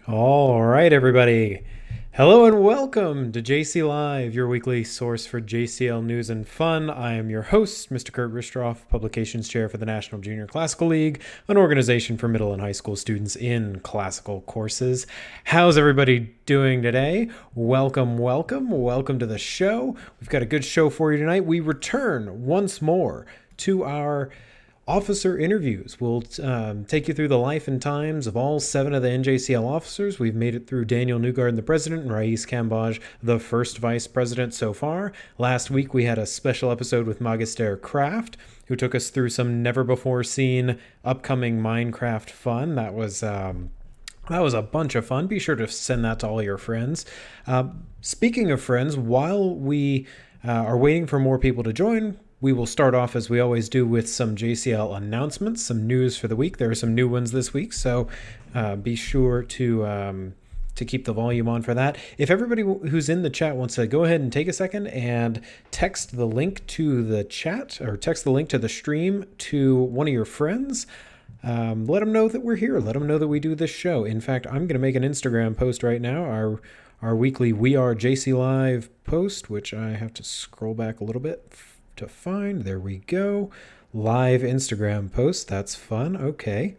All right, everybody. Hello and welcome to JCLive, your weekly source for JCL news and fun. I am your host, Mr. Kurt Ristroff, Publications Chair for the National Junior Classical League, an organization for middle and high school students in classical courses. How's everybody doing today? Welcome to the show. We've got a good show for you tonight. We return once more to our officer interviews. We'll take you through the life and times of all 7 of the NJCL officers. We've made it through Daniel Newgarden, the president, and Rais Cambage, the first vice president so far. Last week, we had a special episode with Magister Kraft, who took us through some never-before-seen upcoming Minecraft fun. That was a bunch of fun. Be sure to send that to all your friends. Speaking of friends, while we are waiting for more people to join, we will start off, as we always do, with some JCL announcements, some news for the week. There are some new ones this week, so be sure to keep the volume on for that. If everybody who's in the chat wants to go ahead and take a second and text the link to the chat, or text the link to the stream to one of your friends, let them know that we're here. Let them know that we do this show. In fact, I'm going to make an Instagram post right now, our weekly We Are JCLive post, which I have to scroll back a little bit to find. There we go. Live Instagram post. That's fun. Okay.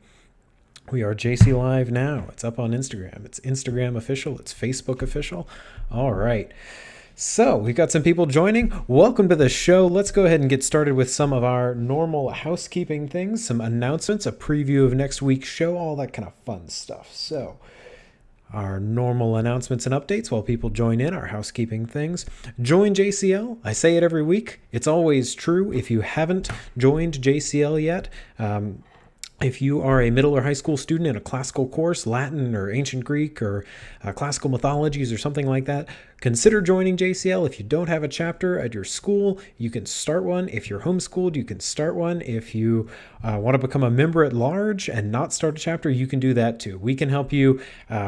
We are JCLive now. It's up on Instagram. It's Instagram official. It's Facebook official. All right. So we've got some people joining. Welcome to the show. Let's go ahead and get started with some of our normal housekeeping things, some announcements, a preview of next week's show, all that kind of fun stuff. So our normal announcements and updates while people join in, our housekeeping things. Join JCL. I say it every week. It's always true. If you haven't joined JCL yet, if you are a middle or high school student in a classical course, Latin or ancient Greek or classical mythologies or something like that, consider joining JCL. If you don't have a chapter at your school, you can start one. If you're homeschooled, you can start one. If you want to become a member at large and not start a chapter, you can do that too. We can help you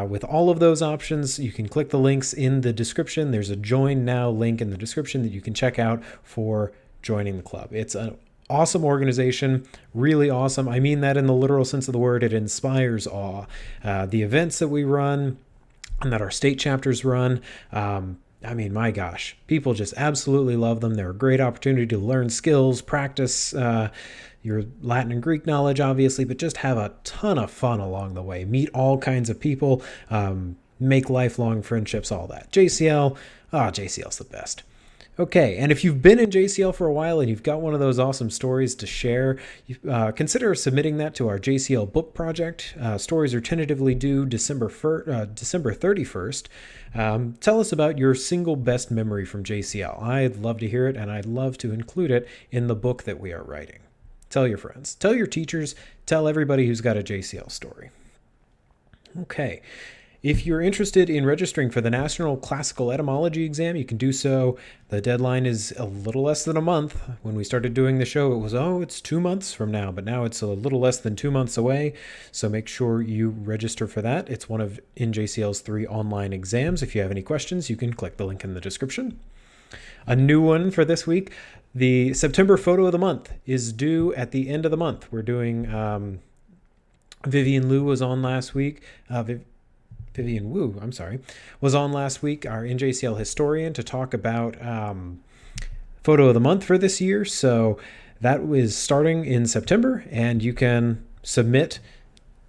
with all of those options. You can click the links in the description. There's a Join Now link in the description that you can check out for joining the club. It's an awesome organization, really awesome. I mean that in the literal sense of the word. It inspires awe. The events that we run and that our state chapters run, I mean, my gosh, people just absolutely love them. They're a great opportunity to learn skills, practice your Latin and Greek knowledge, obviously, but just have a ton of fun along the way. Meet all kinds of people, make lifelong friendships, all that. JCL's the best. Okay, and if you've been in JCL for a while and you've got one of those awesome stories to share, consider submitting that to our JCL book project. Stories are tentatively due December 31st. Tell us about your single best memory from JCL. I'd love to hear it, and I'd love to include it in the book that we are writing. Tell your friends, tell your teachers, tell everybody who's got a JCL story. Okay. If you're interested in registering for the National Classical Etymology exam, you can do so. The deadline is a little less than a month. When we started doing the show, it was, it's 2 months from now, but now it's a little less than 2 months away. So make sure you register for that. It's one of NJCL's 3 online exams. If you have any questions, you can click the link in the description. A new one for this week, the September photo of the month is due at the end of the month. We're doing, Vivian Liu was on last week. Vivian Wu, was on last week, our NJCL historian, to talk about photo of the month for this year. So that was starting in September, and you can submit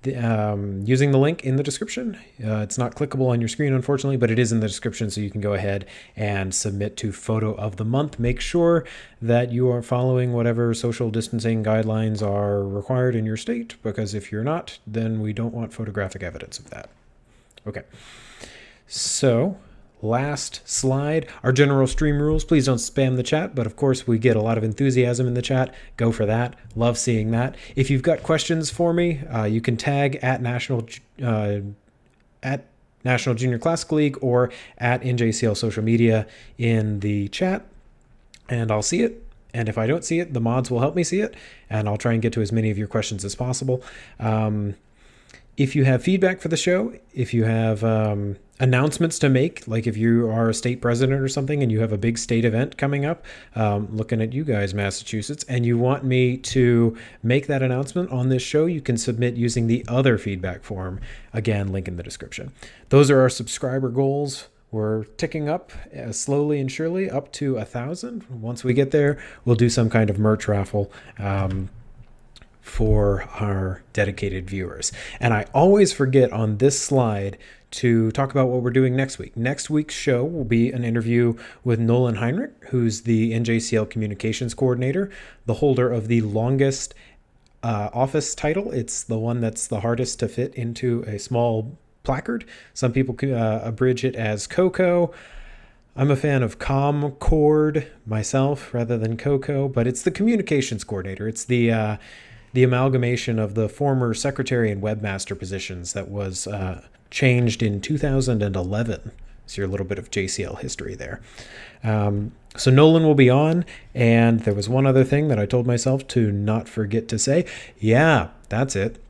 using the link in the description. It's not clickable on your screen, unfortunately, but it is in the description, so you can go ahead and submit to photo of the month. Make sure that you are following whatever social distancing guidelines are required in your state, because if you're not, then we don't want photographic evidence of that. Okay, so last slide, our general stream rules. Please don't spam the chat, but of course we get a lot of enthusiasm in the chat. Go for that. Love seeing that. If you've got questions for me, you can tag at National Junior Classical League or at NJCL social media in the chat, and I'll see it. And if I don't see it, the mods will help me see it, and I'll try and get to as many of your questions as possible. If you have feedback for the show, if you have announcements to make, like if you are a state president or something and you have a big state event coming up, looking at you guys, Massachusetts, and you want me to make that announcement on this show, you can submit using the other feedback form. Again, link in the description. Those are our subscriber goals. We're ticking up slowly and surely up to 1,000. Once we get there, we'll do some kind of merch raffle for our dedicated viewers. And I always forget on this slide to talk about what we're doing next week. Next week's show will be an interview with Nolan Heinrich, who's the NJCL communications coordinator, the holder of the longest office title. It's the one that's the hardest to fit into a small placard. Some people abridge it as COCO. I'm a fan of ComCord myself rather than COCO, but it's the communications coordinator. It's the amalgamation of the former secretary and webmaster positions that was changed in 2011. So your little bit of JCL history there. So Nolan will be on, and there was one other thing that I told myself to not forget to say. Yeah, that's it.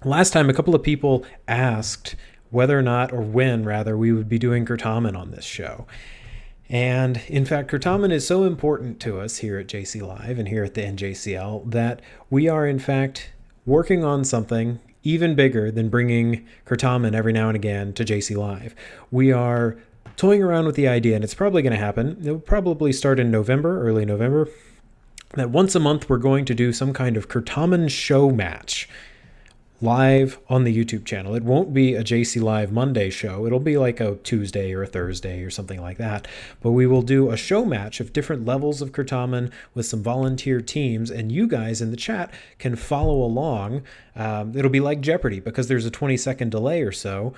Last time, a couple of people asked whether or not, or when rather, we would be doing Kurtamen on this show. And in fact, Kurtamen is so important to us here at JCLive and here at the NJCL that we are in fact working on something even bigger than bringing Kurtamen every now and again to JCLive. We are toying around with the idea, and it's probably going to happen. It will probably start in November, early November, that once a month we're going to do some kind of Kurtamen show match live on the YouTube channel. It won't be a JCLive Monday show. It'll be like a Tuesday or a Thursday or something like that. But we will do a show match of different levels of Kurtamen with some volunteer teams, and you guys in the chat can follow along. It'll be like Jeopardy because there's a 20-second delay or so.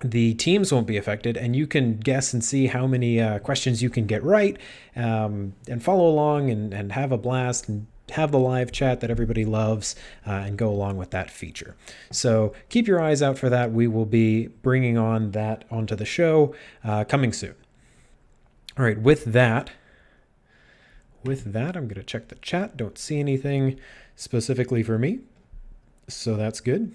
The teams won't be affected, and you can guess and see how many questions you can get right, and follow along and have a blast and have the live chat that everybody loves, and go along with that feature. So keep your eyes out for that. We will be bringing on that onto the show coming soon. All right, with that, I'm going to check the chat. Don't see anything specifically for me, so that's good.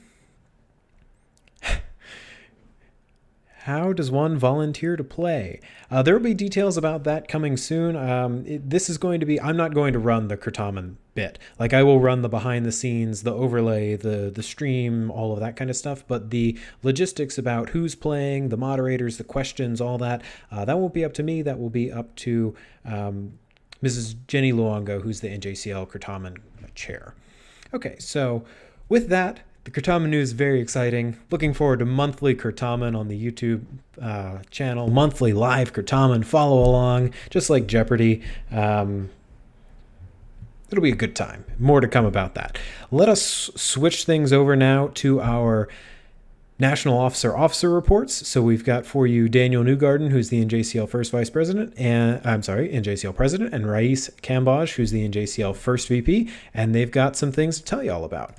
How does one volunteer to play? There will be details about that coming soon. This is going to be, I'm not going to run the Kurtamen bit. Like, I will run the behind the scenes, the overlay, the stream, all of that kind of stuff. But the logistics about who's playing, the moderators, the questions, all that, that won't be up to me. That will be up to Mrs. Jenny Luongo, who's the NJCL Kurtamen chair. Okay, so with that, the Kurtamen news is very exciting. Looking forward to monthly Kurtamen on the YouTube channel. Monthly live Kurtamen. Follow along, just like Jeopardy. It'll be a good time. More to come about that. Let us switch things over now to our National Officer reports. So we've got for you Daniel Newgarden, who's the NJCL First Vice President, and NJCL President, and Rais Kambaj, who's the NJCL First VP, and they've got some things to tell you all about.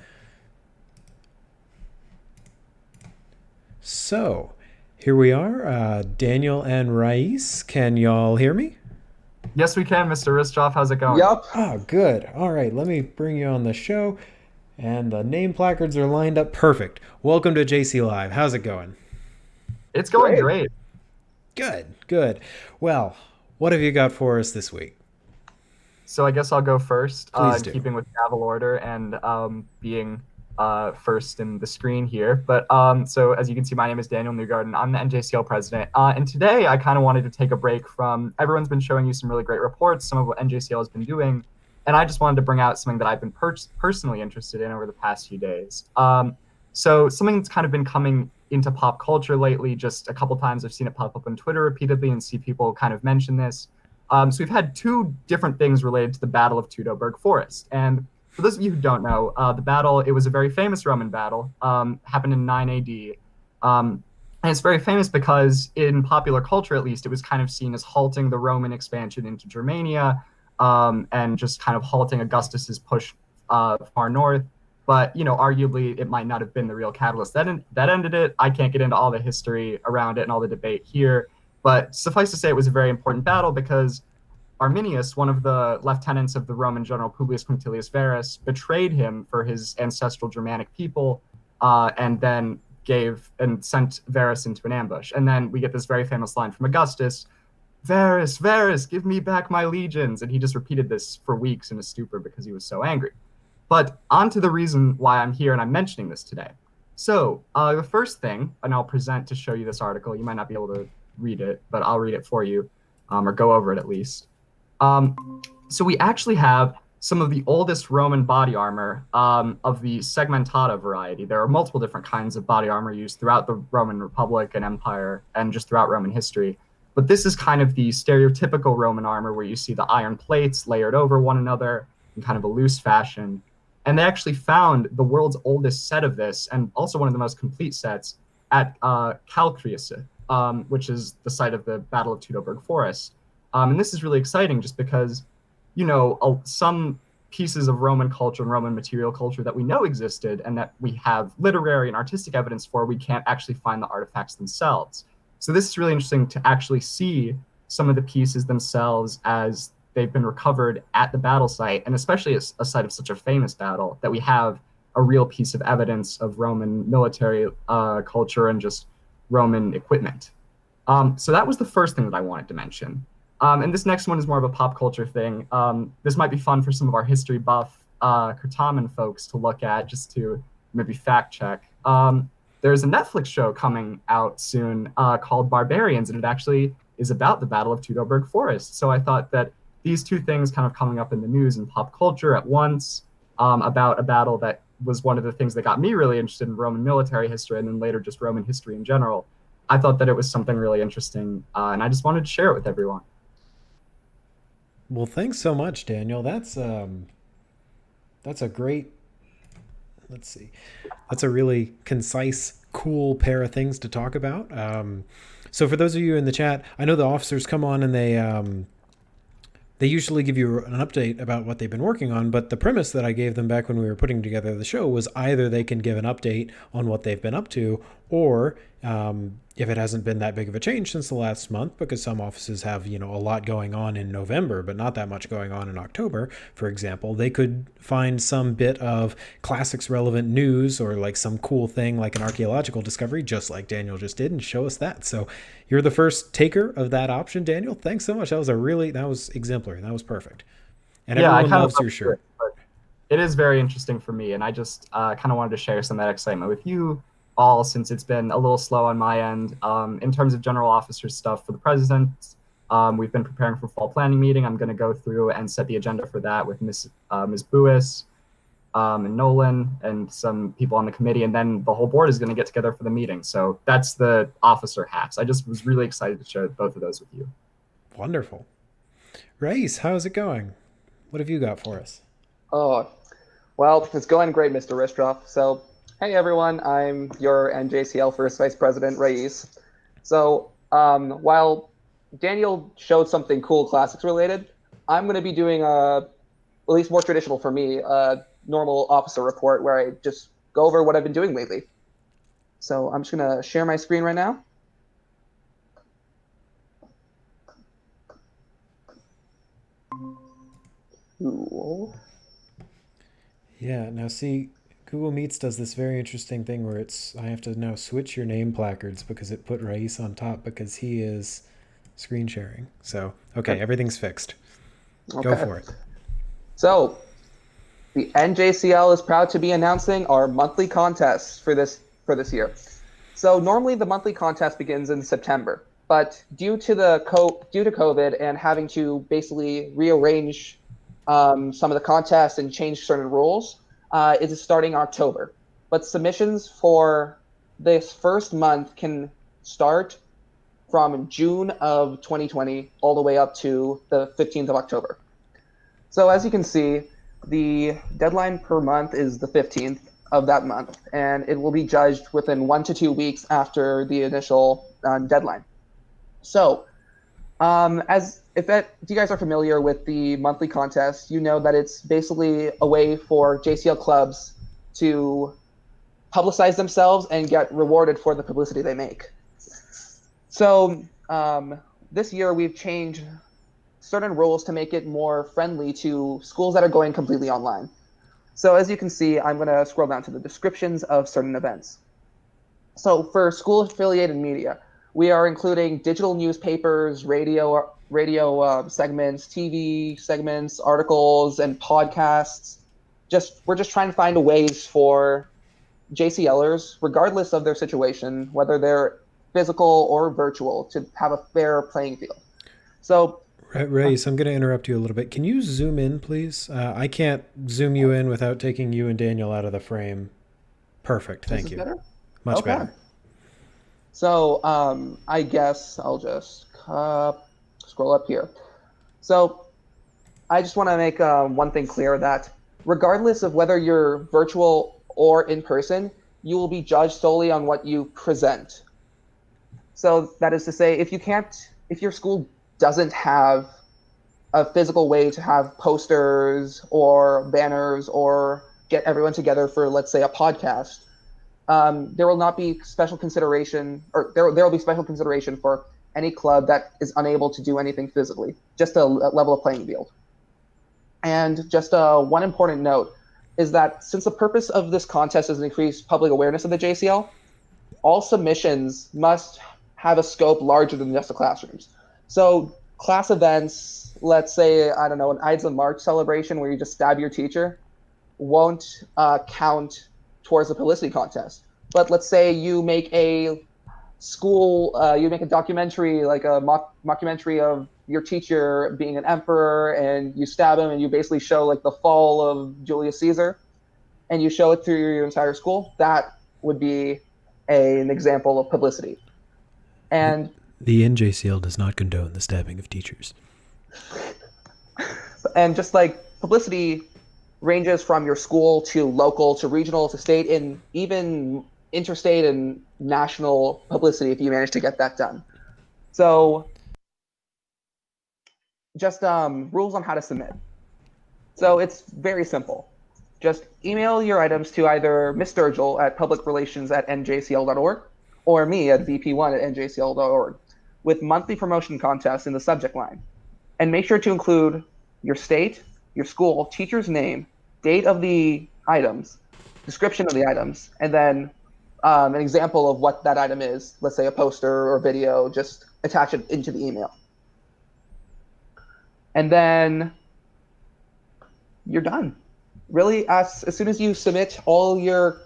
So here we are, Daniel and Rais. Can y'all hear me? Yes, we can, Mr. Ristroff. How's it going? Yep. Oh, good. All right, let me bring you on the show. And the name placards are lined up perfect. Welcome to JCLive. How's it going? It's going great. Good. Well, what have you got for us this week? So I guess I'll go first, Please do. keeping with gavel order and being first in the screen here. But so as you can see, my name is Daniel Newgarden. I'm the NJCL president. And today I kind of wanted to take a break from, everyone's been showing you some really great reports, some of what NJCL has been doing. And I just wanted to bring out something that I've been personally interested in over the past few days. So something that's kind of been coming into pop culture lately, just a couple times I've seen it pop up on Twitter repeatedly and see people kind of mention this. So we've had two different things related to the Battle of Teutoburg Forest. And for those of you who don't know, the battle, it was a very famous Roman battle, happened in 9 AD. And it's very famous because in popular culture, at least, it was kind of seen as halting the Roman expansion into Germania, and just kind of halting Augustus's push far north. But, you know, arguably it might not have been the real catalyst that ended it. I can't get into all the history around it and all the debate here. But suffice to say, it was a very important battle because Arminius, one of the lieutenants of the Roman general Publius Quinctilius Varus, betrayed him for his ancestral Germanic people, and then sent Varus into an ambush. And then we get this very famous line from Augustus, Varus, Varus, give me back my legions. And he just repeated this for weeks in a stupor because he was so angry. But on to the reason why I'm here and I'm mentioning this today. So the first thing, and I'll present to show you this article. You might not be able to read it, but I'll read it for you, or go over it at least. So we actually have some of the oldest Roman body armor of the segmentata variety. There are multiple different kinds of body armor used throughout the Roman Republic and Empire and just throughout Roman history. But this is kind of the stereotypical Roman armor where you see the iron plates layered over one another in kind of a loose fashion. And they actually found the world's oldest set of this, and also one of the most complete sets, at Calcrius, which is the site of the Battle of Teutoburg Forest. And this is really exciting just because, some pieces of Roman culture and Roman material culture that we know existed and that we have literary and artistic evidence for, we can't actually find the artifacts themselves. So this is really interesting to actually see some of the pieces themselves as they've been recovered at the battle site, and especially as a site of such a famous battle, that we have a real piece of evidence of Roman military culture and just Roman equipment. So that was the first thing that I wanted to mention. And this next one is more of a pop culture thing. This might be fun for some of our history buff Kurtaman folks to look at, just to maybe fact check. There's a Netflix show coming out soon called Barbarians, and it actually is about the Battle of Teutoburg Forest. So I thought that these two things kind of coming up in the news and pop culture at once, about a battle that was one of the things that got me really interested in Roman military history and then later just Roman history in general. I thought that it was something really interesting, and I just wanted to share it with everyone. Well, thanks so much, Daniel. That's a great, let's see, that's a really concise, cool pair of things to talk about. So for those of you in the chat, I know the officers come on and they usually give you an update about what they've been working on, but the premise that I gave them back when we were putting together the show was either they can give an update on what they've been up to, or if it hasn't been that big of a change since the last month, because some offices have, a lot going on in November, but not that much going on in October, for example, they could find some bit of classics relevant news or like some cool thing like an archaeological discovery, just like Daniel just did, and show us that. So you're the first taker of that option, Daniel. Thanks so much. That was exemplary. That was perfect. And Yeah, everyone loves your shirt. It is very interesting for me, and I just kind of wanted to share some of that excitement with you all, since it's been a little slow on my end. In terms of general officer stuff for the president, we've been preparing for fall planning meeting. I'm going to go through and set the agenda for that with Ms. Buis and Nolan and some people on the committee, and then the whole board is going to get together for the meeting. So that's the officer hats. I just was really excited to share both of those with you. Wonderful. Race, how's it going? What have you got for us? Oh, well, it's going great, Mr. Ristroff. So, hey everyone, I'm your NJCL First Vice President, Reyes. So, while Daniel showed something cool classics related, I'm going to be doing at least more traditional for me, a normal officer report where I just go over what I've been doing lately. So I'm just going to share my screen right now. Cool. Yeah, now see, Google Meets does this very interesting thing where I have to now switch your name placards because it put Raiz on top because he is screen sharing. So, okay, everything's fixed. Okay. Go for it. So, the NJCL is proud to be announcing our monthly contest for this year. So normally the monthly contest begins in September, but due to COVID and having to basically rearrange some of the contests and change certain rules, it is starting October. But submissions for this first month can start from June of 2020 all the way up to the 15th of October. So as you can see, the deadline per month is the 15th of that month, and it will be judged within 1 to 2 weeks after the initial deadline. So, if you guys are familiar with the monthly contest, you know that it's basically a way for JCL clubs to publicize themselves and get rewarded for the publicity they make. So this year we've changed certain rules to make it more friendly to schools that are going completely online. So as you can see, I'm going to scroll down to the descriptions of certain events. So for school-affiliated media, we are including digital newspapers, radio segments, TV segments, articles, and podcasts. We're just trying to find ways for JCLers, regardless of their situation, whether they're physical or virtual, to have a fair playing field. So, Reyes, I'm going to interrupt you a little bit. Can you zoom in, please? I can't zoom you in without taking you and Daniel out of the frame. Perfect. Thank you. Better? Much better. So I guess I'll just scroll up here. So I just want to make one thing clear, that regardless of whether you're virtual or in person, you will be judged solely on what you present. So that is to say, if your school doesn't have a physical way to have posters or banners or get everyone together for, let's say, a podcast, there will not be special consideration, or there will be special consideration for any club that is unable to do anything physically, just a level playing field. And just one important note is that since the purpose of this contest is to increase public awareness of the JCL, all submissions must have a scope larger than just the classrooms. So class events, let's say, I don't know, an Ides of March celebration where you just stab your teacher, won't count towards the publicity contest. But let's say you make a documentary, like a mockumentary of your teacher being an emperor, and you stab him and you basically show like the fall of Julius Caesar, and you show it through your entire school. That would be an example of publicity. And the NJCL does not condone the stabbing of teachers. And just like publicity ranges from your school to local to regional to state, and even interstate and national publicity if you manage to get that done. So just rules on how to submit. So it's very simple. Just email your items to either Ms. Sturgill at publicrelations@njcl.org or me at vp1@njcl.org with monthly promotion contests in the subject line. And make sure to include your state, your school, teacher's name, date of the items, description of the items, and then an example of what that item is, let's say a poster or video, just attach it into the email. And then you're done. Really, as soon as you submit all your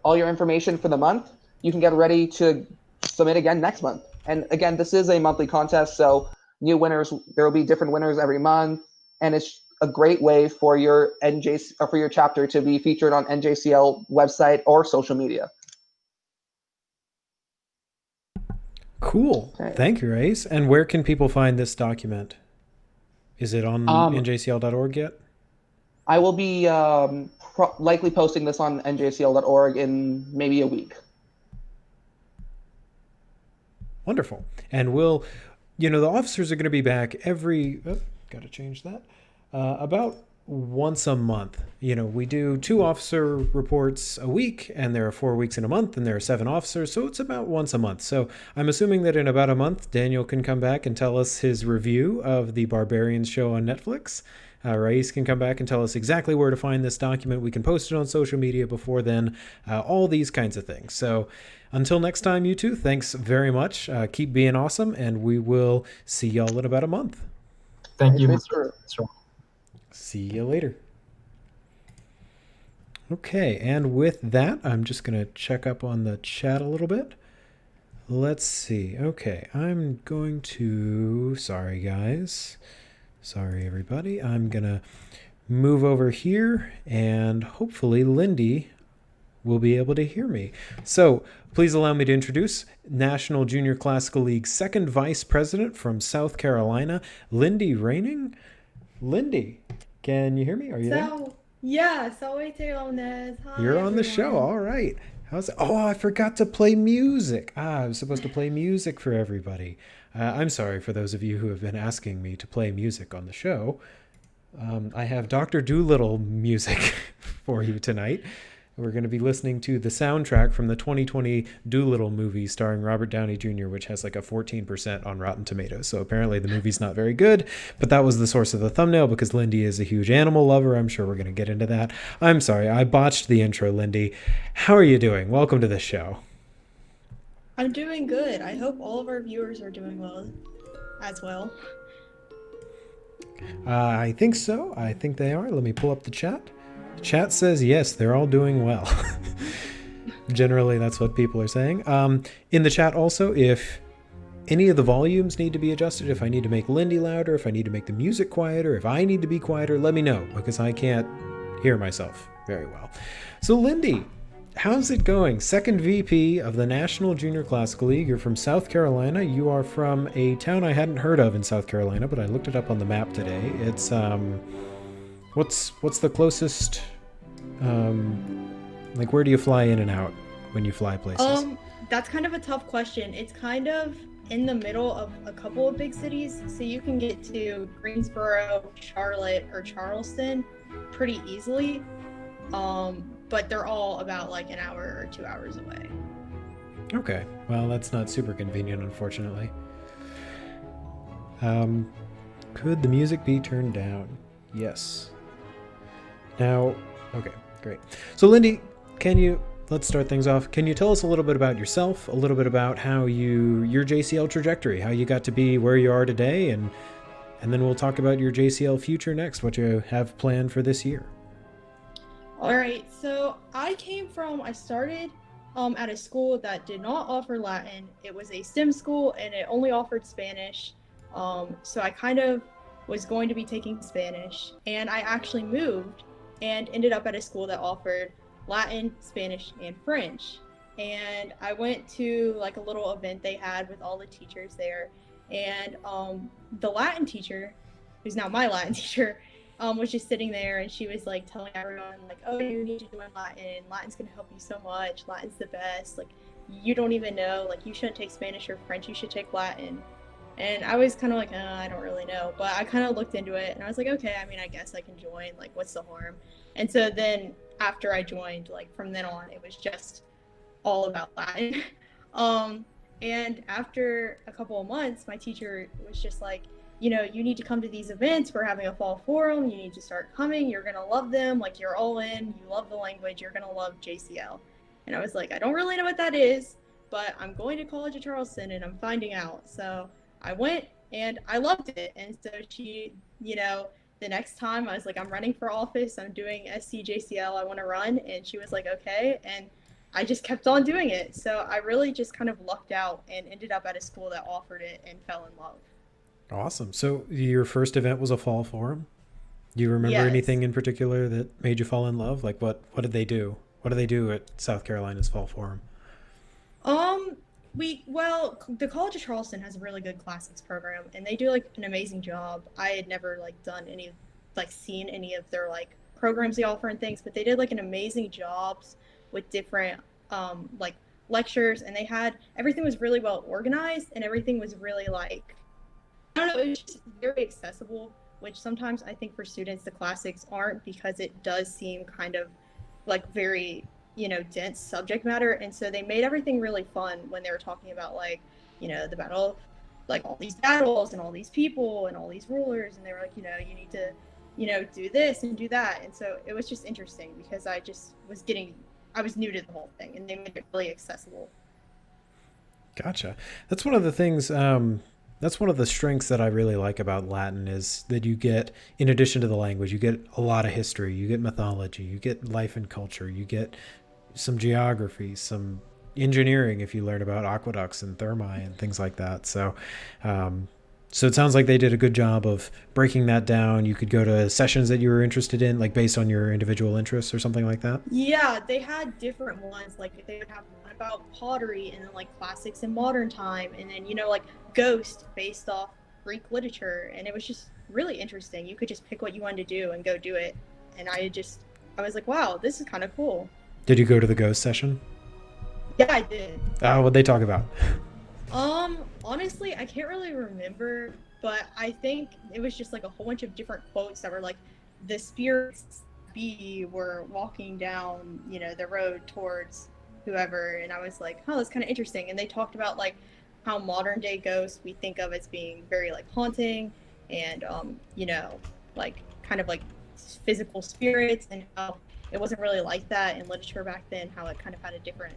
information for the month, you can get ready to submit again next month. And again, this is a monthly contest, so new winners, there will be different winners every month, and it's a great way for your chapter to be featured on NJCL website or social media. Cool. Okay. Thank you, Reyes. And where can people find this document? Is it on njcl.org yet? I will be likely posting this on njcl.org in maybe a week. Wonderful. And the officers are going to be back got to change that. About once a month. We do 2 officer reports a week, and there are 4 weeks in a month, and there are 7 officers, so it's about once a month. So I'm assuming that in about a month, Daniel can come back and tell us his review of the Barbarians show on Netflix. Reyes can come back and tell us exactly where to find this document. We can post it on social media before then, all these kinds of things. So until next time, you two, thanks very much. Keep being awesome, and we will see y'all in about a month. Thank you, Mr. See you later. Okay, and with that, I'm just going to check up on the chat a little bit. Let's see. Okay, I'm going to... Sorry, guys. Sorry, everybody. I'm going to move over here, and hopefully Lyndie will be able to hear me. So please allow me to introduce National Junior Classical League second vice president from South Carolina, Lyndie Reining. Lyndie, can you hear me? Are you there? Yeah, so wait on this. Hi, You're on the show. All right. How's it? Oh, I forgot to play music. I was supposed to play music for everybody. I'm sorry for those of you who have been asking me to play music on the show. I have Dr. Dolittle music for you tonight. We're going to be listening to the soundtrack from the 2020 Doolittle movie starring Robert Downey Jr., which has like a 14% on Rotten Tomatoes. So apparently the movie's not very good, but that was the source of the thumbnail because Lyndie is a huge animal lover. I'm sure we're going to get into that. I'm sorry, I botched the intro, Lyndie. How are you doing? Welcome to the show. I'm doing good. I hope all of our viewers are doing well as well. I think so. I think they are. Let me pull up the chat. The chat says yes, they're all doing well. Generally, that's what people are saying. In the chat also, if any of the volumes need to be adjusted, if I need to make Lyndie louder, if I need to make the music quieter, if I need to be quieter, let me know because I can't hear myself very well. So Lyndie, how's it going? Second VP of the National Junior Classical League. You're from South Carolina. You are from a town I hadn't heard of in South Carolina, but I looked it up on the map today. It's what's the closest like where do you fly in and out when you fly places? That's kind of a tough question. It's kind of in the middle of a couple of big cities, so you can get to Greensboro, Charlotte, or Charleston pretty easily. But they're all about like an hour or 2 hours away. Okay, well that's not super convenient, unfortunately. Could the music be turned down? Yes. Now, okay, great. So Lyndie, let's start things off. Can you tell us a little bit about yourself, a little bit about how your JCL trajectory, how you got to be where you are today, and then we'll talk about your JCL future next, what you have planned for this year. All right, so I started at a school that did not offer Latin. It was a STEM school and it only offered Spanish. So I kind of was going to be taking Spanish, and I actually moved and ended up at a school that offered Latin, Spanish, and French. And I went to like a little event they had with all the teachers there, and the Latin teacher, who's now my Latin teacher, was just sitting there, and she was like telling everyone like, oh, you need to join Latin. Latin's gonna help you so much. Latin's the best. Like, you don't even know, like, you shouldn't take Spanish or French, you should take Latin. And I was kind of like, I don't really know, but I kind of looked into it and I was like, okay, I mean, I guess I can join, like, what's the harm? And so then after I joined, like, from then on, it was just all about Latin. And after a couple of months, my teacher was just like, you know, you need to come to these events. We're having a fall forum. You need to start coming. You're going to love them. Like, you're all in. You love the language. You're going to love JCL. And I was like, I don't really know what that is, but I'm going to college at Charleston and I'm finding out. So I went and I loved it. And so she, you know, the next time I was like, I'm running for office. I'm doing SCJCL. I want to run. And she was like, okay. And I just kept on doing it. So I really just kind of lucked out and ended up at a school that offered it and fell in love. Awesome. So your first event was a fall forum? Do you remember anything in particular that made you fall in love? Like what did they do? What do they do at South Carolina's fall forum? The College of Charleston has a really good classics program, and they do like an amazing job. I had never seen any of their like programs they offer and things, but they did like an amazing jobs with different like lectures, and everything was really well organized, and everything was really like, I don't know, it was just very accessible, which sometimes I think for students the classics aren't, because it does seem kind of like very, you know, dense subject matter. And so they made everything really fun when they were talking about like, you know, the battle, like all these battles and all these people and all these rulers, and they were like, you know, you need to, you know, do this and do that. And so it was just interesting because I was new to the whole thing, and they made it really accessible. Gotcha. That's one of the things, that's one of the strengths that I really like about Latin, is that you get, in addition to the language, you get a lot of history, you get mythology, you get life and culture, you get some geography, some engineering if you learn about aqueducts and thermi and things like that. So it sounds like they did a good job of breaking that down. You could go to sessions that you were interested in, like based on your individual interests or something like that. Yeah, they had different ones. Like they would have one about pottery, and then like classics in modern time, and then, you know, like Ghost based off Greek literature. And it was just really interesting. You could just pick what you wanted to do and go do it. And I was like, wow, this is kind of cool. Did you go to the Ghost session? Yeah, I did. What'd they talk about? Honestly, I can't really remember, but I think it was just like a whole bunch of different quotes that were like, the spirits B were walking down, the road towards whoever, and I was like, oh, that's kind of interesting. And they talked about like how modern day ghosts we think of as being very like haunting and like kind of like physical spirits, and how it wasn't really like that in literature back then, how it kind of had a different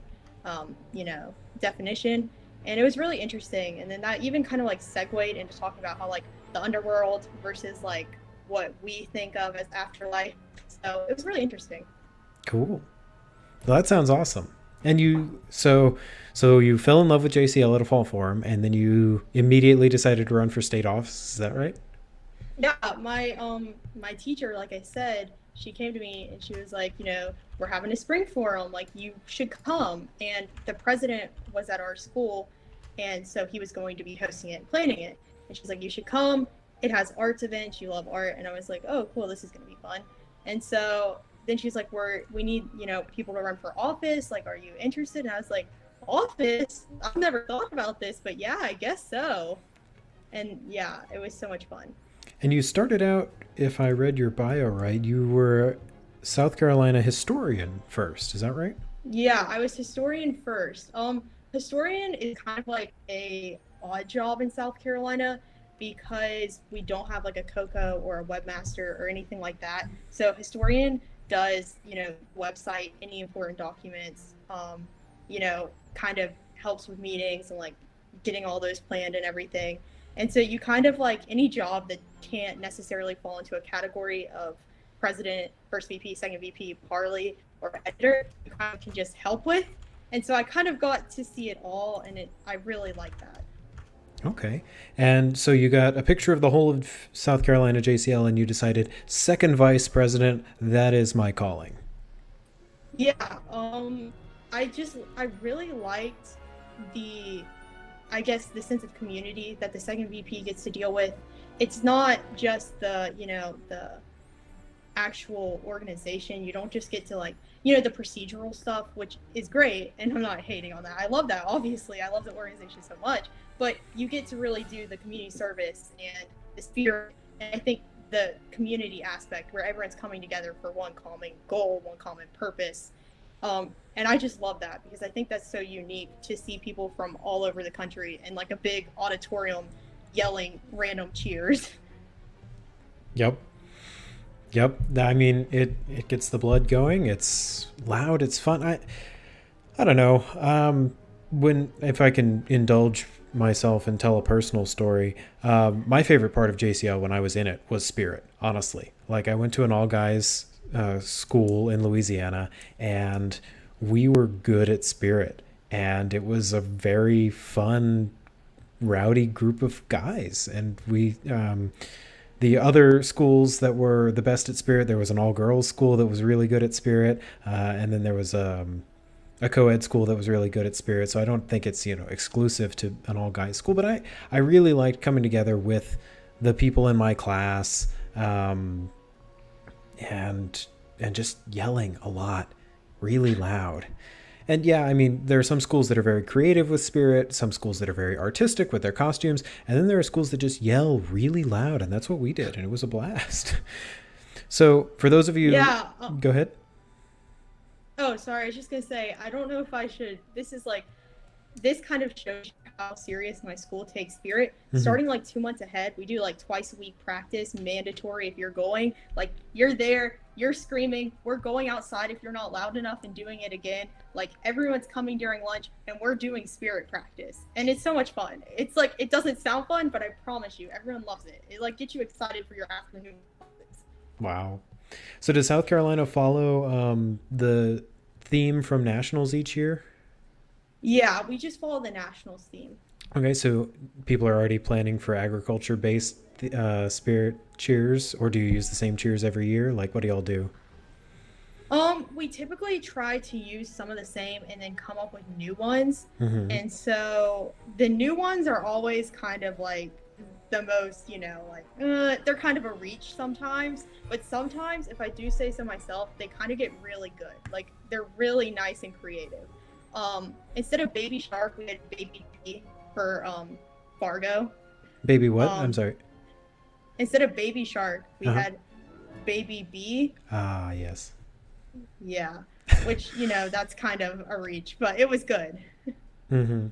definition. And it was really interesting. And then that even kind of like segued into talking about how like the underworld versus like what we think of as afterlife. So it was really interesting. Cool. Well, that sounds awesome. And you, so you fell in love with JCL at a fall forum, and then you immediately decided to run for state office. Is that right? Yeah, my teacher, like I said, she came to me and she was like, we're having a spring forum, like you should come. And the president was at our school, and so he was going to be hosting it and planning it. And she's like, you should come. It has arts events. You love art. And I was like, oh, cool, this is gonna be fun. And so then she's like, we need, people to run for office. Like, are you interested? And I was like, office? I've never thought about this, but yeah, I guess so. And yeah, it was so much fun. And you started out, if I read your bio right, you were South Carolina historian first. Is that right? Yeah, I was historian first. Historian is kind of like a odd job in South Carolina because we don't have like a COCO or a webmaster or anything like that. So historian does, website any important documents, kind of helps with meetings and like getting all those planned and everything. And so you kind of like any job that can't necessarily fall into a category of president, first VP, second VP, parley, or editor, you kind of can just help with. And so I kind of got to see it all, and I really like that. Okay. And so you got a picture of the whole of South Carolina JCL, and you decided second vice president, that is my calling. Yeah. I really liked the sense of community that the second VP gets to deal with. It's not just the actual organization. You don't just get to like, the procedural stuff, which is great. And I'm not hating on that. I love that. Obviously, I love the organization so much, but you get to really do the community service and the spirit. And I think the community aspect where everyone's coming together for one common goal, one common purpose. And I just love that because I think that's so unique to see people from all over the country in like a big auditorium yelling random cheers. Yep. I mean, it gets the blood going. It's loud. It's fun. I don't know. If I can indulge myself and tell a personal story, my favorite part of JCL when I was in it was spirit, honestly. Like I went to an all guys school in Louisiana, and we were good at spirit, and it was a very fun, rowdy group of guys. And we the other schools that were the best at spirit, there was an all-girls school that was really good at spirit, and then there was a co-ed school that was really good at spirit. So I don't think it's exclusive to an all-guys school, but I really liked coming together with the people in my class, and just yelling a lot, really loud. And yeah, I mean, there are some schools that are very creative with spirit, some schools that are very artistic with their costumes, and then there are schools that just yell really loud, and that's what we did, and it was a blast. So for those of you... Yeah. Go ahead. Oh, sorry. I was just going to say, I don't know if I should... This kind of shows how serious my school takes spirit. Mm-hmm. Starting like 2 months ahead, we do like twice a week practice, mandatory if you're going. Like you're there, you're screaming, we're going outside if you're not loud enough and doing it again. Like everyone's coming during lunch and we're doing spirit practice. And it's so much fun. It's like, it doesn't sound fun, but I promise you, everyone loves it. It like gets you excited for your afternoon classes. Wow. So does South Carolina follow the theme from nationals each year? Yeah, we just follow the nationals theme. Okay, so people are already planning for agriculture-based spirit cheers, or do you use the same cheers every year? Like, what do y'all do? We typically try to use some of the same and then come up with new ones. Mm-hmm. And so the new ones are always kind of like the most, they're kind of a reach sometimes. But sometimes, if I do say so myself, they kind of get really good. Like, they're really nice and creative. Instead of Baby Shark, we had Baby D for Fargo. Baby what? I'm sorry. Instead of Baby Shark, we had baby B. Ah, yes. Yeah, which, that's kind of a reach, but it was good. Mm-hmm.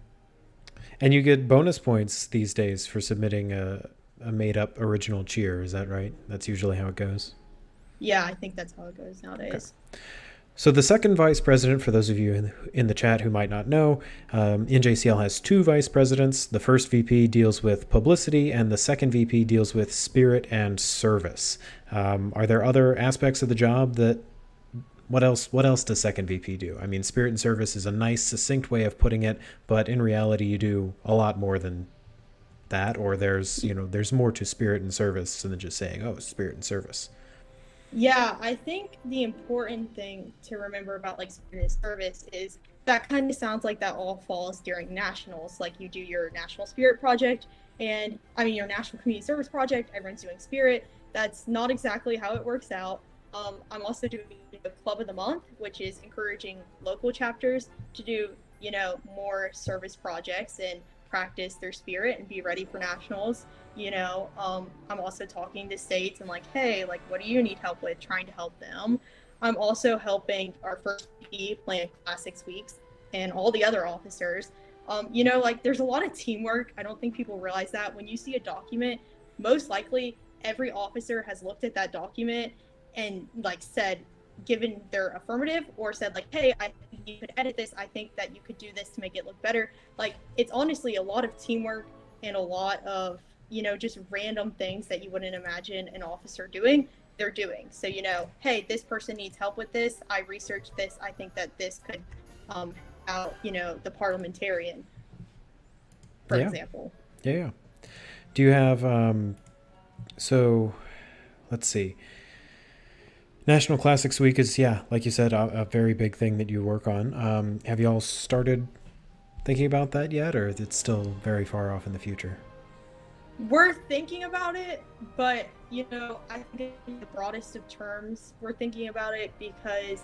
And you get bonus points these days for submitting a made-up original cheer. Is that right? That's usually how it goes. Yeah, I think that's how it goes Okay. nowadays. So the second vice president, for those of you in the chat who might not know, NJCL has two vice presidents. The first VP deals with publicity, and the second VP deals with spirit and service. Are there other aspects of the job that what else does second VP do? I mean, spirit and service is a nice, succinct way of putting it, but in reality, you do a lot more than that. Or there's more to spirit and service than just saying, oh, spirit and service. Yeah, I think the important thing to remember about like spirit and service is that kind of sounds like that all falls during nationals. Like you do your national spirit project, and I mean your national community service project. Everyone's doing spirit. That's not exactly how it works out. I'm also doing the club of the month, which is encouraging local chapters to do more service projects and practice their spirit and be ready for nationals. I'm also talking to states and like, hey, like, what do you need help with? Trying to help them. I'm also helping our first VP plan Classics weeks and all the other officers. Like there's a lot of teamwork. I don't think people realize that when you see a document, most likely every officer has looked at that document and like given their affirmative or said like, hey, I think you could edit this. I think that you could do this to make it look better. Like it's honestly a lot of teamwork and a lot of just random things that you wouldn't imagine an officer doing, they're doing. So, hey, this person needs help with this. I researched this. I think that this could out, the parliamentarian, for example. Yeah. Do you have, so let's see. National Classics Week is, like you said, a very big thing that you work on. Have you all started thinking about that yet, or is it still very far off in the future? We're thinking about it, but I think in the broadest of terms, we're thinking about it because,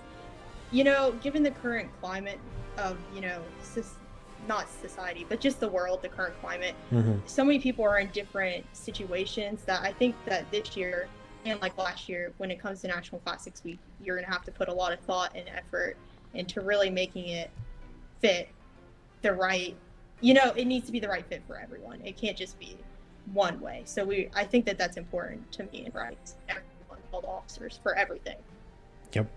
given the current climate of, not society, but just the world, the current climate, so many people are in different situations that I think that this year and like last year, when it comes to National Classics Week, you're going to have to put a lot of thought and effort into really making it fit the right, it needs to be the right fit for everyone. It can't just be one way. So I think that that's important to me and right everyone, all the officers, for everything. Yep.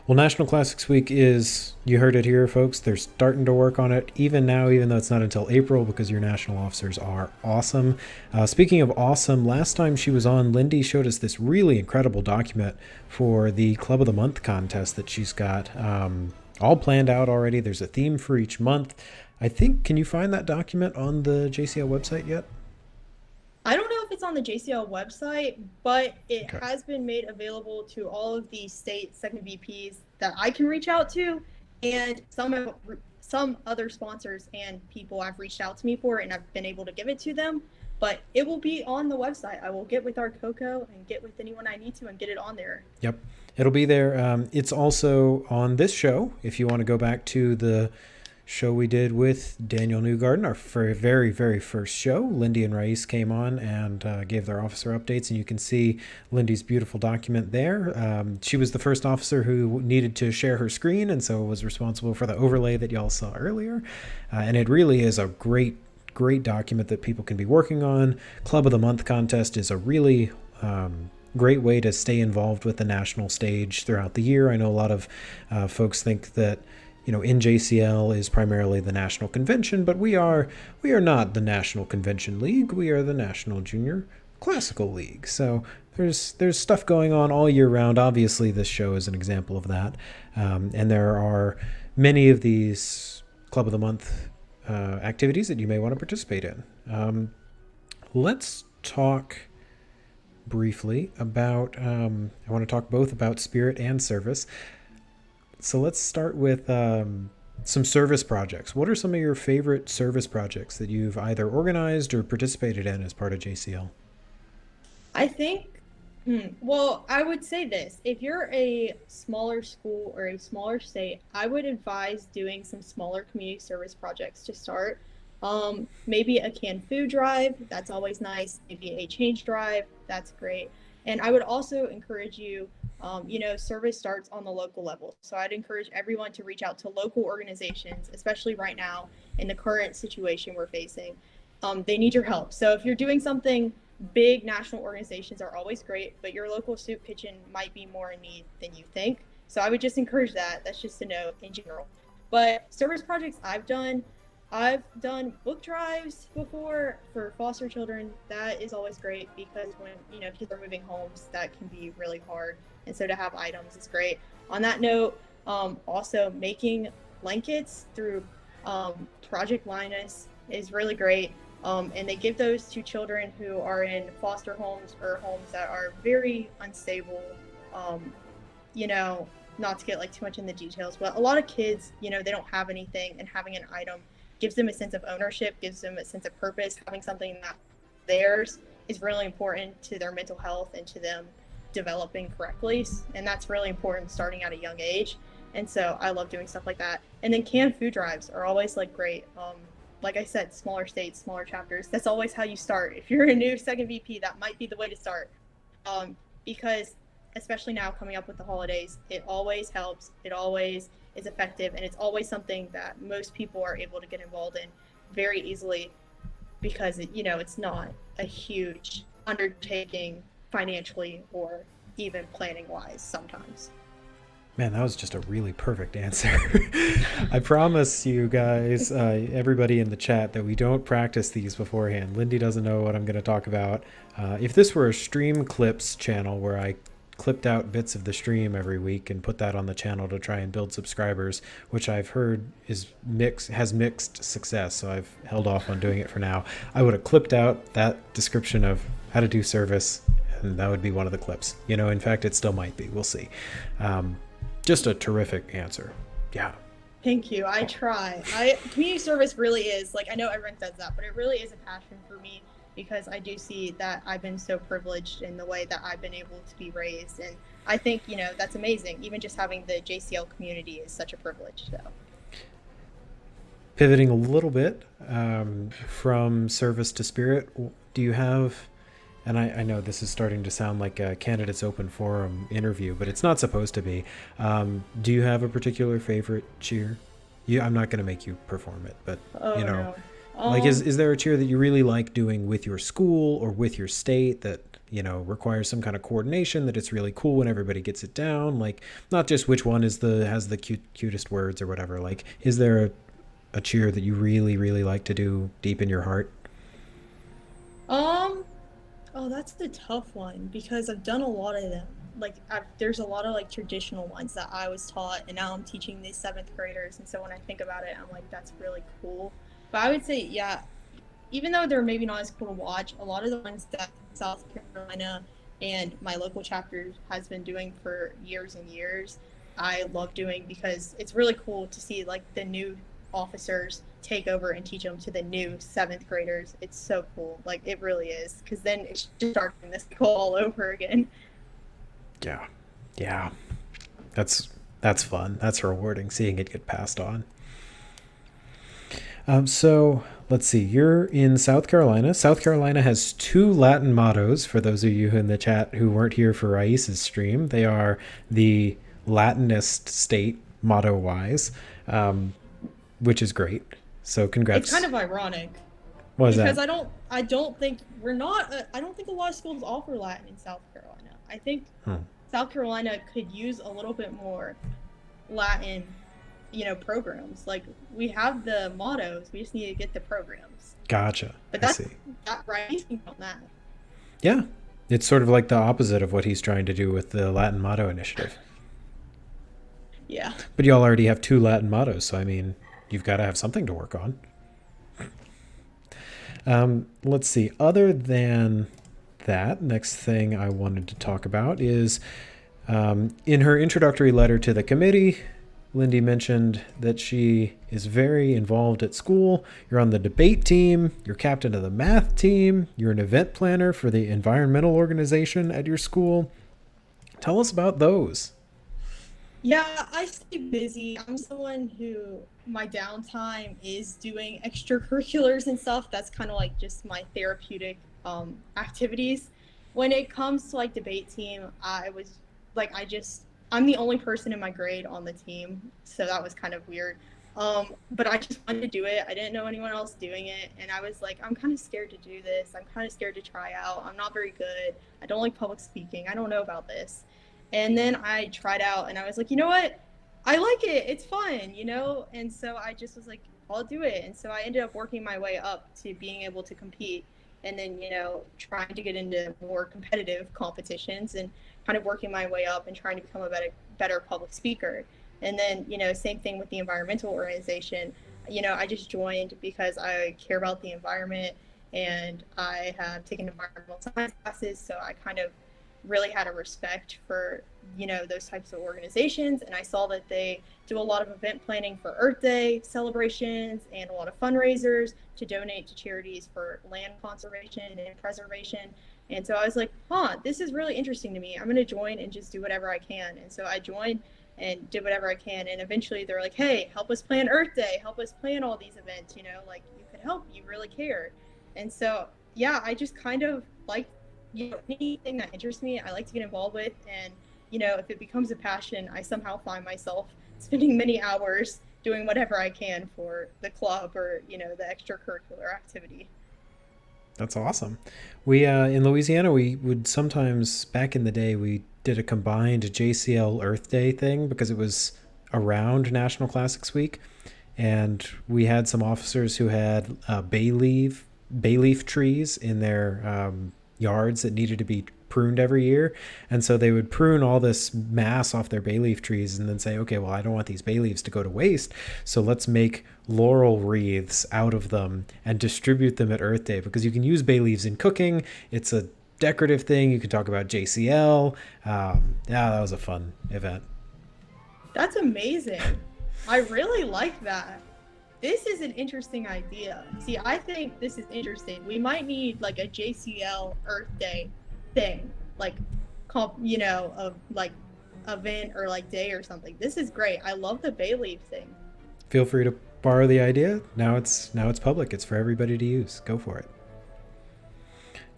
Well, National Classics Week is, you heard it here, folks. They're starting to work on it even now, even though it's not until April, because your national officers are awesome. Speaking of awesome, last time she was on, Lyndie showed us this really incredible document for the Club of the Month contest that she's got all planned out already. There's a theme for each month. I think, can you find that document on the JCL website yet? I don't know if it's on the JCL website, but it has been made available to all of the state second VPs that I can reach out to, and some other sponsors and people have reached out to me for it, and I've been able to give it to them. But it will be on the website. I will get with our Coco and get with anyone I need to and get it on there. Yep, it'll be there. It's also on this show. If you want to go back to the show we did with Daniel Newgarden, our very, very first show, Lyndie and Rais came on and gave their officer updates, and you can see Lyndie's beautiful document there. She was the first officer who needed to share her screen, and so was responsible for the overlay that y'all saw earlier. And it really is a great document that people can be working on. Club of the Month contest is a really great way to stay involved with the national stage throughout the year. I know a lot of folks think that NJCL is primarily the national convention, but we are not the National Convention League. We are the National Junior Classical League. So there's stuff going on all year round. Obviously, this show is an example of that. And there are many of these Club of the Month activities that you may want to participate in. Let's talk briefly about, I want to talk both about spirit and service. So let's start with some service projects. What are some of your favorite service projects that you've either organized or participated in as part of JCL? I think, I would say this. If you're a smaller school or a smaller state, I would advise doing some smaller community service projects to start. Maybe a canned food drive, that's always nice. Maybe a change drive, that's great. And I would also encourage you, service starts on the local level. So I'd encourage everyone to reach out to local organizations, especially right now in the current situation we're facing. They need your help. So if you're doing something big, national organizations are always great, but your local soup kitchen might be more in need than you think. So I would just encourage that. That's just a note in general. But service projects I've done book drives before for foster children. That is always great because when kids are moving homes, that can be really hard. And so to have items is great. On that note, also making blankets through Project Linus is really great. And they give those to children who are in foster homes or homes that are very unstable. Not to get like too much in the details, but a lot of kids, they don't have anything, and having an item gives them a sense of ownership, gives them a sense of purpose. Having something that's theirs is really important to their mental health and to them developing correctly. And that's really important starting at a young age. And so I love doing stuff like that. And then canned food drives are always like great. Like I said, smaller states, smaller chapters. That's always how you start. If you're a new second VP, that might be the way to start. Because especially now coming up with the holidays, it always helps. It always is effective. And it's always something that most people are able to get involved in very easily because, it's not a huge undertaking financially or even planning wise sometimes. Man, that was just a really perfect answer. I promise you guys, everybody in the chat, that we don't practice these beforehand. Lyndie doesn't know what I'm going to talk about. If this were a stream clips channel where I clipped out bits of the stream every week and put that on the channel to try and build subscribers, which I've heard has mixed success, so I've held off on doing it for now. I would have clipped out that description of how to do service, and that would be one of the clips. In fact, it still might be. We'll see. Just a terrific answer. Yeah. Thank you. I try. Community service really is, I know everyone says that, but it really is a passion for me because I do see that I've been so privileged in the way that I've been able to be raised. And I think, that's amazing. Even just having the JCL community is such a privilege. So pivoting a little bit from service to spirit, do you have, and I know this is starting to sound like a candidates open forum interview, but it's not supposed to be. Do you have a particular favorite cheer? I'm not going to make you perform it, but no. Is there a cheer that you really like doing with your school or with your state that requires some kind of coordination, that it's really cool when everybody gets it down? Not just which one has the cutest words or whatever. Is there a cheer that you really, really like to do deep in your heart? Oh, that's the tough one because I've done a lot of them. There's a lot of traditional ones that I was taught, and now I'm teaching these 7th graders. And so when I think about it, I'm like, that's really cool. But I would say, yeah, even though they're maybe not as cool to watch, a lot of the ones that South Carolina and my local chapter has been doing for years and years, I love doing because it's really cool to see the new officers take over and teach them to the new 7th graders. It's so cool. It really is, because then it's just starting this all over again. Yeah. That's fun. That's rewarding, seeing it get passed on. So let's see, you're in South Carolina. South Carolina has 2 Latin mottos for those of you in the chat who weren't here for Raíz's stream. They are the Latinist state motto wise, which is great. So congrats. It's kind of ironic. What is because that? I don't think a lot of schools offer Latin in South Carolina. I think South Carolina could use a little bit more Latin programs. We have the mottos, we just need to get the programs. Gotcha. But that's right on that. Yeah, it's sort of like the opposite of what he's trying to do with the Latin motto initiative. Yeah, but y'all already have 2 Latin mottos, so you've got to have something to work on. Let's see, other than that, next thing I wanted to talk about is in her introductory letter to the committee, Lyndie mentioned that she is very involved at school. You're on the debate team, you're captain of the math team, you're an event planner for the environmental organization at your school. Tell us about those. Yeah, I stay busy. I'm someone who my downtime is doing extracurriculars and stuff. That's kind of just my therapeutic activities. when it comes to like debate team, I'm the only person in my grade on the team, so that was kind of weird. But I just wanted to do it. I didn't know anyone else doing it, and I was like, I'm kind of scared to do this. I'm kind of scared to try out. I'm not very good. I don't like public speaking. I don't know about this. And then I tried out, and I was like, you know what? I like it. It's fun, you know? And so I just was like, I'll do it. And so I ended up working my way up to being able to compete, and then, you know, trying to get into more competitive competitions and kind of working my way up and trying to become a better public speaker. And then, you know, same thing with the environmental organization. You know, I just joined because I care about the environment, and I have taken environmental science classes, so I kind of really had a respect for, you know, those types of organizations. And I saw that they do a lot of event planning for Earth Day celebrations and a lot of fundraisers to donate to charities for land conservation and preservation. And so I was like, this is really interesting to me. I'm going to join and just do whatever I can. And so I joined and did whatever I can. And eventually they're like, hey, help us plan Earth Day, help us plan all these events, you know, like you could help, you really care. And so, yeah, I just kind of like, you know, anything that interests me, I like to get involved with. And, you know, if it becomes a passion, I somehow find myself spending many hours doing whatever I can for the club or, you know, the extracurricular activity. That's awesome. We in Louisiana, we would sometimes, back in the day, we did a combined JCL Earth Day thing because it was around National Classics Week, and we had some officers who had bay leaf trees in their yards that needed to be pruned every year. And so they would prune all this mass off their bay leaf trees and then say, okay, well, I don't want these bay leaves to go to waste, so let's make laurel wreaths out of them and distribute them at Earth Day, because you can use bay leaves in cooking. It's a decorative thing. You can talk about JCL. Yeah, that was a fun event. That's amazing. I really like that. This is an interesting idea. See, I think this is interesting. We might need like a JCL Earth Day thing, like, you know, of like event or like day or something. This is great. I love the bay leaf thing. Feel free to borrow the idea. Now it's public. It's for everybody to use. Go for it.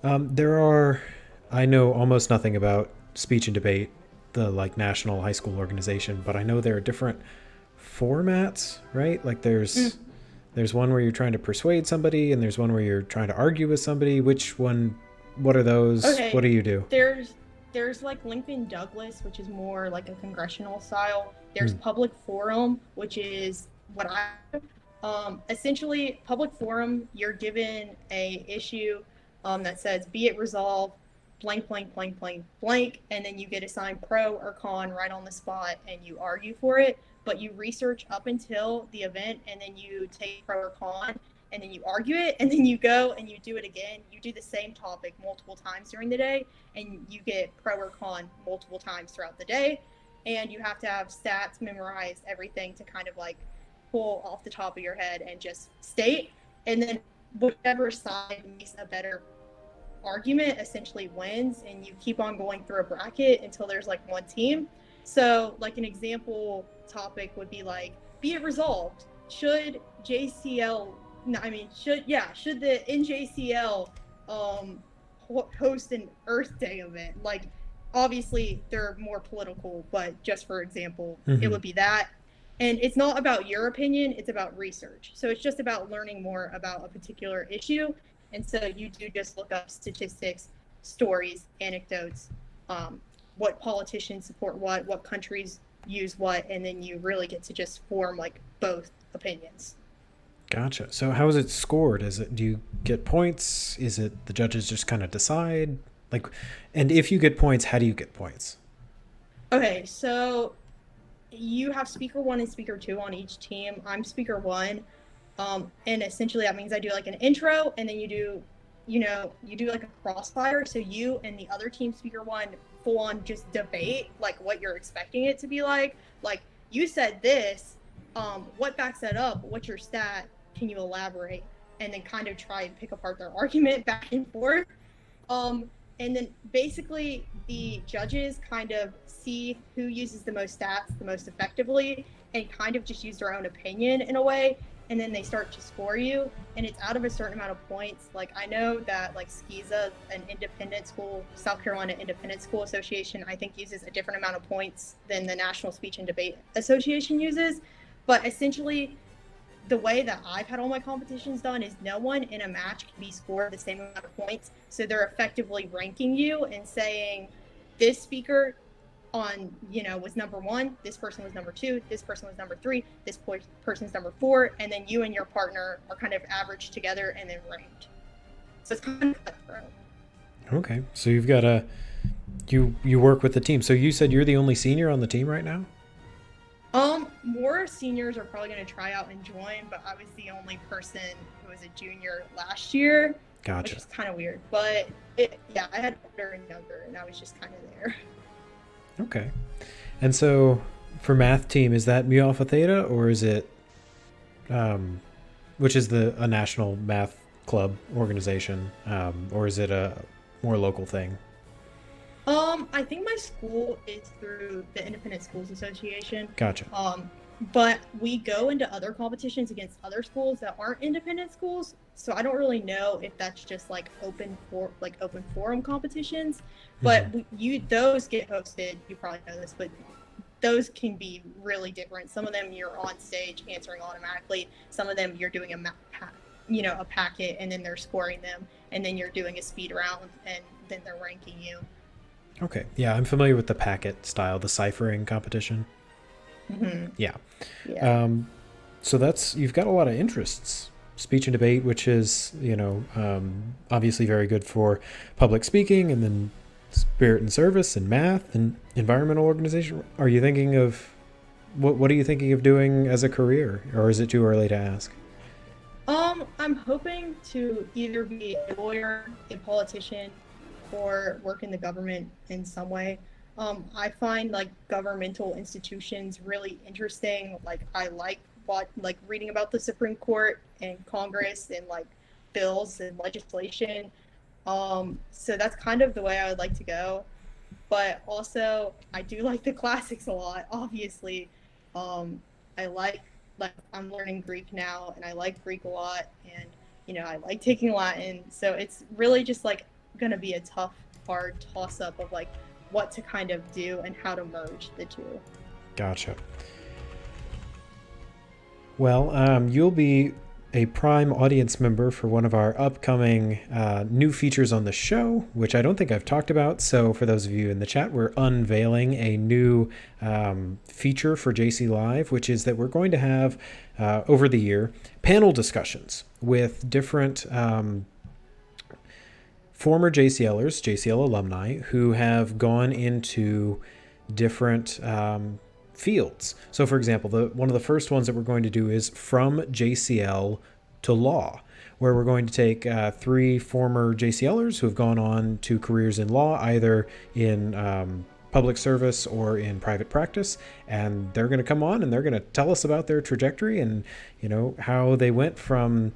I know almost nothing about speech and debate, the like national high school organization, but I know there are different formats, right? Like there's one where you're trying to persuade somebody, and there's one where you're trying to argue with somebody. Which one? What are those? Okay. What do you do? There's like Lincoln Douglas, which is more like a congressional style. There's public forum, which is what essentially public forum. You're given a issue that says, be it resolved, blank, blank, blank, blank, blank, and then you get assigned pro or con right on the spot, and you argue for it. But you research up until the event, and then you take pro or con, and then you argue it, and then you go and you do it again. You do the same topic multiple times during the day, and you get pro or con multiple times throughout the day. And you have to have stats memorized, everything to kind of like pull off the top of your head and just state. And then whichever side makes a better argument essentially wins, and you keep on going through a bracket until there's like one team. So like an example topic would be like, be it resolved, should the NJCL host an Earth Day event? Like, obviously they're more political, but just for example, it would be that. And it's not about your opinion, it's about research. So it's just about learning more about a particular issue. And so you do just look up statistics, stories, anecdotes, what politicians support what countries use what, and then you really get to just form like both opinions. Gotcha. So how is it scored? Do you get points? Is it the judges just kind of decide? Like, and if you get points, how do you get points? Okay, so you have speaker 1 and speaker 2 on each team. I'm speaker 1. And essentially that means I do like an intro, and then you do like a crossfire. So you and the other team speaker 1 full on just debate like what you're expecting it to be like you said this, what backs that up? What's your stat? Can you elaborate? And then kind of try and pick apart their argument back and forth. And then basically the judges kind of see who uses the most stats the most effectively and kind of just use their own opinion in a way. and then they start to score you, and it's out of a certain amount of points. Like I know that like SCISA, an independent school, South Carolina Independent School Association, I think uses a different amount of points than the National Speech and Debate Association uses. But essentially, the way that I've had all my competitions done is no one in a match can be scored the same amount of points. So they're effectively ranking you and saying, this speaker on, was number 1, this person was number 2, this person was number 3, this person's number 4, and then you and your partner are kind of averaged together and then ranked. So it's kind of cutthroat. Okay, so you've got you work with the team. So you said you're the only senior on the team right now? More seniors are probably going to try out and join, but I was the only person who was a junior last year. Gotcha. Which is kind of weird, but I had older and younger, and I was just kind of there. Okay. And so for math team, is that Mu Alpha Theta, or is it, which is a national math club organization, or is it a more local thing? I think my school is through the Independent Schools Association. Gotcha. But we go into other competitions against other schools that aren't independent schools, so I don't really know if that's just like open forum competitions. But those get hosted. You probably know this, but those can be really different. Some of them you're on stage answering automatically. Some of them you're doing a packet, and then they're scoring them, and then you're doing a speed round, and then they're ranking you. Okay. Yeah, I'm familiar with the packet style, the ciphering competition. Mm-hmm. Yeah. Yeah. So you've got a lot of interests. Speech and debate, which is, obviously very good for public speaking, and then spirit and service and math and environmental organization. Are you thinking of, what are you thinking of doing as a career, or is it too early to ask? I'm hoping to either be a lawyer, a politician, or work in the government in some way. I find like governmental institutions really interesting. Like I like reading about the Supreme Court and Congress and like bills and legislation. So that's kind of the way I would like to go. But also I do like the classics a lot, obviously. I like I'm learning Greek now, and I like Greek a lot, and I like taking Latin. So it's really just like going to be a tough, hard toss-up of like what to kind of do and how to merge the two. Gotcha. Well, you'll be a prime audience member for one of our upcoming new features on the show, which I don't think I've talked about. So for those of you in the chat, we're unveiling a new feature for JCLive, which is that we're going to have, over the year, panel discussions with different former JCLers, JCL alumni, who have gone into different fields. So for example, one of the first ones that we're going to do is from JCL to law, where we're going to take 3 former JCLers who have gone on to careers in law, either in public service or in private practice, and they're going to come on and they're going to tell us about their trajectory and how they went from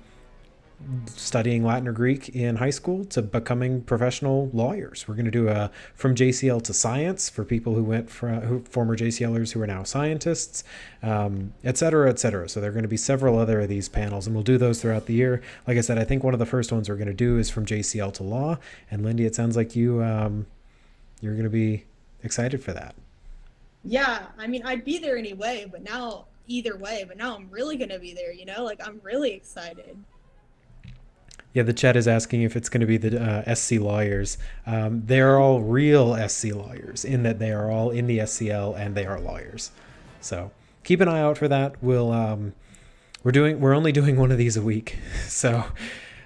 studying Latin or Greek in high school to becoming professional lawyers. We're going to do a from JCL to science for people who went from former JCLers who are now scientists, et cetera, et cetera. So there are going to be several other of these panels, and we'll do those throughout the year. Like I said, I think one of the first ones we're going to do is from JCL to law. And Lyndie, it sounds like you're going to be excited for that. Yeah, I mean, I'd be there anyway, but now I'm really going to be there, I'm really excited. Yeah, the chat is asking if it's going to be the SC lawyers. They're all real SC lawyers in that they are all in the SCL and they are lawyers. So keep an eye out for that. We're only doing one of these a week, so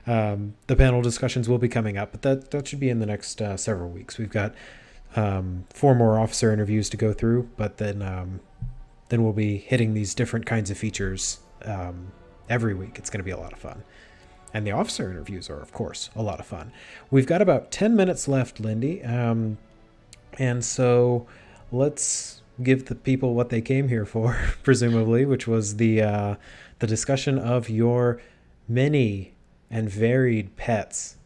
the panel discussions will be coming up, but that should be in the next several weeks. We've got 4 more officer interviews to go through, but then we'll be hitting these different kinds of features every week. It's going to be a lot of fun. And the officer interviews are, of course, a lot of fun. We've got about 10 minutes left, Lyndie. And so let's give the people what they came here for, presumably, which was the discussion of your many and varied pets.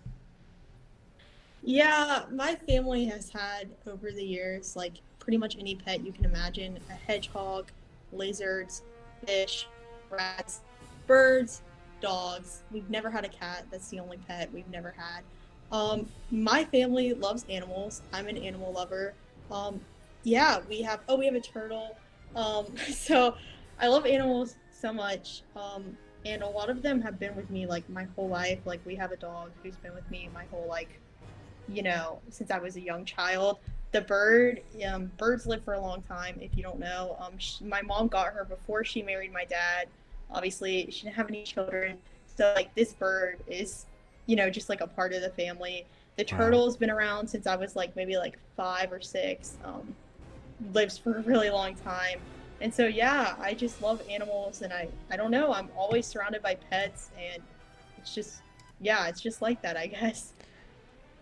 Yeah, my family has had over the years, like pretty much any pet you can imagine: a hedgehog, lizards, fish, rats, birds, dogs. We've never had a cat. That's the only pet we've never had. My family loves animals. I'm an animal lover. Yeah, we have a turtle. So I love animals so much. And a lot of them have been with me like my whole life. Like we have a dog who's been with me my whole since I was a young child. The birds live for a long time. If you don't know, my mom got her before she married my dad. Obviously, she didn't have any children, so like this bird is, just like a part of the family. The turtle's been around since I was like maybe like 5 or 6. Lives for a really long time, and so yeah, I just love animals, and I don't know. I'm always surrounded by pets, and it's just like that, I guess.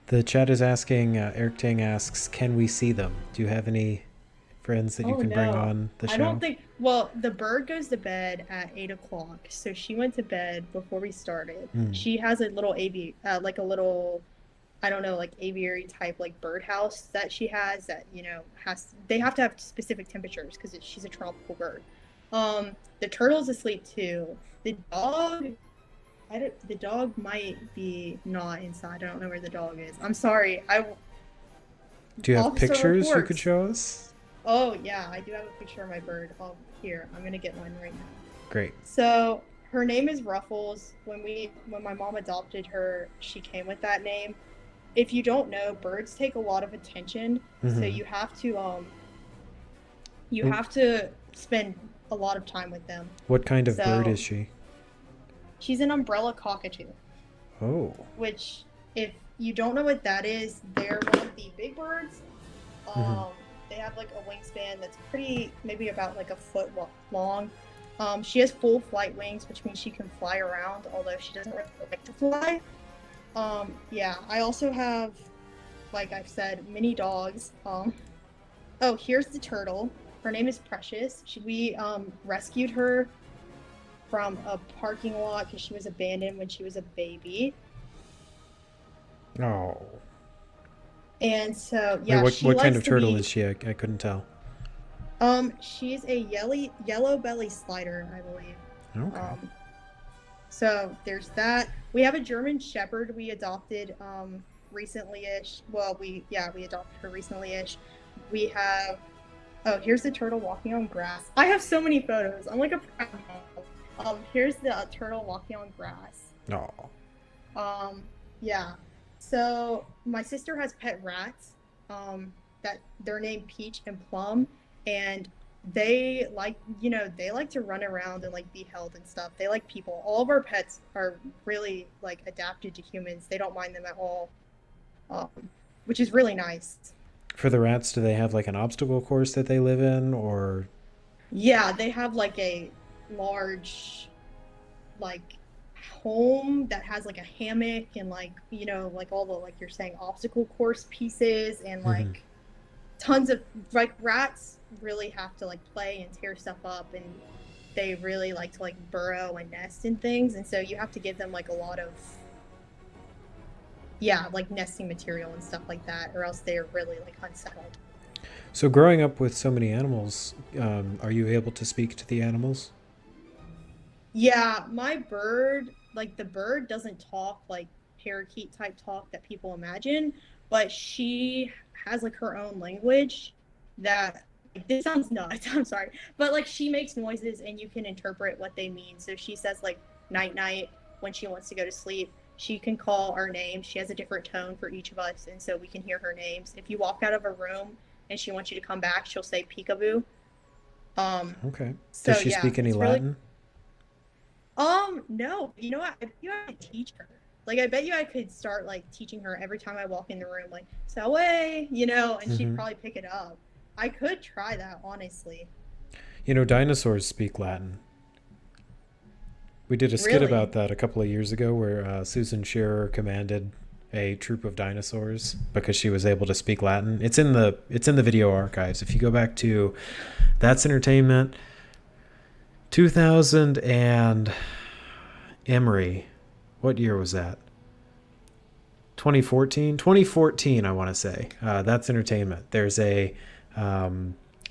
The chat is asking, Eric Tang asks, can we see them? Do you have any friends that you can bring on the show? I don't think, well, the bird goes to bed at 8 o'clock. So she went to bed before we started. She has a little aviary type, like birdhouse that she has that, they have to have specific temperatures because she's a tropical bird. The turtle's asleep too. The dog might be not inside. I don't know where the dog is. I'm sorry. Do you have pictures you could show us? Oh, yeah. I do have a picture of my bird. Oh, here. I'm going to get one right now. Great. So her name is Ruffles. When my mom adopted her, she came with that name. If you don't know, birds take a lot of attention. So you have to spend a lot of time with them. What kind of bird is she? She's an umbrella cockatoo. Oh. Which, if you don't know what that is, they're one of the big birds. They have like a wingspan that's maybe about like a foot long. She has full flight wings, which means she can fly around, although she doesn't really like to fly. Yeah, I also have, like I've said, mini dogs. Oh, here's the turtle. Her name is Precious. We rescued her from a parking lot because she was abandoned when she was a baby. Oh. And so, yeah. Wait, what kind of turtle is she? I couldn't tell. She's a yellow belly slider, I believe. Okay. So there's that. We have a German Shepherd we adopted recently-ish. Well, we adopted her recently-ish. We have. Oh, here's the turtle walking on grass. I have so many photos. I'm like a proud mom. Here's the turtle walking on grass. Oh. Yeah. So my sister has pet rats. That they're named Peach and Plum, and they like to run around and like be held and stuff. They like people. All of our pets are really like adapted to humans. They don't mind them at all, which is really nice. For the rats, do they have like an obstacle course that they live in, or? Yeah, they have like a large like home that has like a hammock and like like all the, like you're saying, obstacle course pieces and like tons of, like, rats really have to like play and tear stuff up, and they really like to like burrow and nest in things, and so you have to give them like a lot of like nesting material and stuff like that, or else they're really like unsettled. So growing up with so many animals, are you able to speak to the animals? Yeah, my bird, like the bird doesn't talk like parakeet type talk that people imagine, but she has like her own language that, this sounds nuts, I'm sorry, but like she makes noises and you can interpret what they mean. So she says like night night when she wants to go to sleep. She can call our names. She has a different tone for each of us, and so we can hear her names. If you walk out of a room and she wants you to come back, she'll say peekaboo. Okay. Does she speak any Latin? No. You know what? I bet you I could teach her. Like, I bet you I could start like teaching her every time I walk in the room, like, so way, and she'd probably pick it up. I could try that, honestly. Dinosaurs speak Latin. We did a skit about that a couple of years ago where Susan Shearer commanded a troop of dinosaurs because she was able to speak Latin. It's in the video archives. If you go back to That's Entertainment 2000 and Emory, what year was that? 2014, I want to say. That's Entertainment. There's a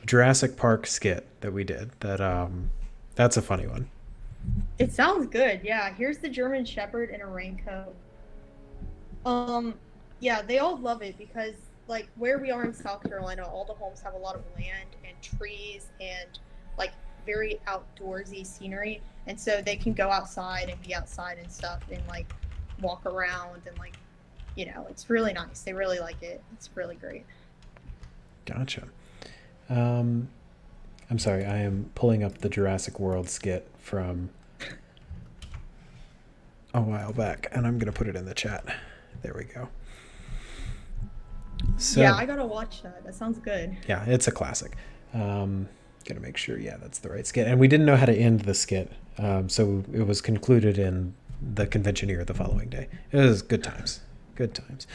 Jurassic Park skit that we did that's a funny one. It sounds good. Yeah, here's the German Shepherd in a raincoat. Yeah, they all love it because like where we are in South Carolina, all the homes have a lot of land and trees and like very outdoorsy scenery, and so they can go outside and be outside and stuff and like walk around and like it's really nice. They really like it. It's really great. Gotcha. I'm sorry, I am pulling up the Jurassic World skit from a while back, and I'm going to put it in the chat. There we go. So, yeah, I gotta watch that. That sounds good. Yeah, it's a classic. Gotta make sure, yeah, that's the right skit. And we didn't know how to end the skit, so it was concluded in the convention the following day. It was good times. Good times.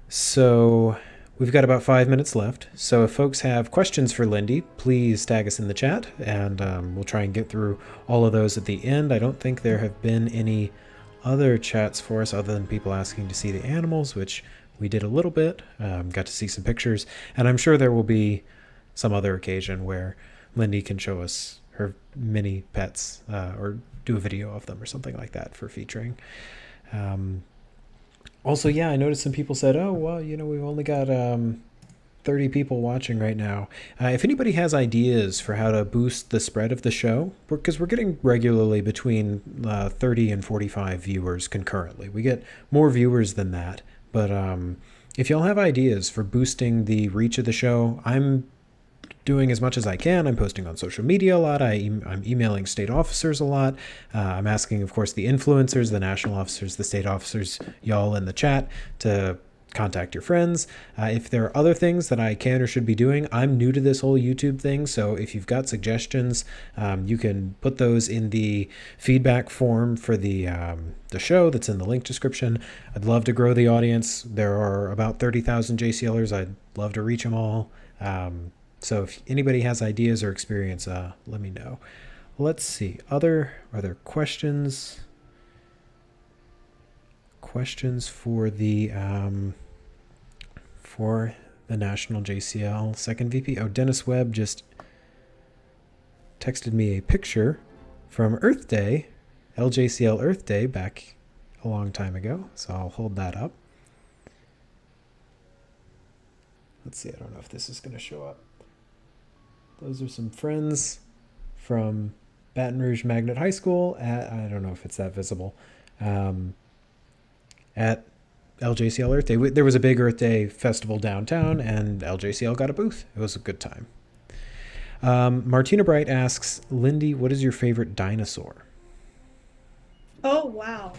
So we've got about 5 minutes left. So if folks have questions for Lyndie, please tag us in the chat, and we'll try and get through all of those at the end. I don't think there have been any other chats for us other than people asking to see the animals, which we did a little bit, got to see some pictures, and I'm sure there will be some other occasion where Lyndie can show us her mini pets or do a video of them or something like that for featuring. Also, yeah, I noticed some people said, oh, well, we've only got 30 people watching right now. If anybody has ideas for how to boost the spread of the show, because we're getting regularly between 30 and 45 viewers concurrently. We get more viewers than that. But if y'all have ideas for boosting the reach of the show, I'm doing as much as I can. I'm posting on social media a lot. I'm emailing state officers a lot. I'm asking, of course, the influencers, the national officers, the state officers, y'all in the chat to contact your friends. If there are other things that I can or should be doing, I'm new to this whole YouTube thing, so if you've got suggestions, you can put those in the feedback form for the show that's in the link description. I'd love to grow the audience. There are about 30,000 JCLers. I'd love to reach them all. So if anybody has ideas or experience, let me know. Let's see. Are there questions? Questions for the national JCL second VP? Oh, Dennis Webb just texted me a picture from Earth Day, LJCL Earth Day, back a long time ago. So I'll hold that up. Let's see. I don't know if this is going to show up. Those are some friends from Baton Rouge Magnet High School I don't know if it's that visible. At LJCL Earth Day. There was a big Earth Day festival downtown, and LJCL got a booth. It was a good time. Martina Bright asks, Lyndie, what is your favorite dinosaur? Oh, wow.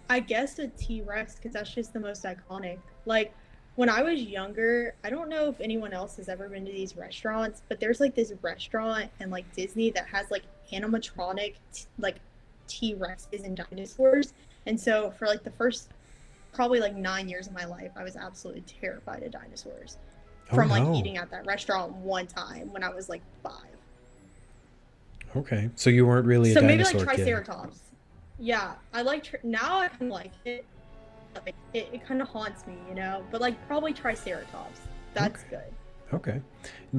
I guess a T-Rex, because that's just the most iconic. Like, when I was younger, I don't know if anyone else has ever been to these restaurants, but there's like this restaurant in like Disney that has like animatronic like T-Rexes and dinosaurs. And so for like the first probably like 9 years of my life, I was absolutely terrified of dinosaurs from like eating at that restaurant one time when I was like 5. Okay, so you weren't really a dinosaur kid. So maybe like Triceratops. Yeah, I like now I kind of like it. Like, it kind of haunts me, but like probably Triceratops. That's okay. Good. Okay.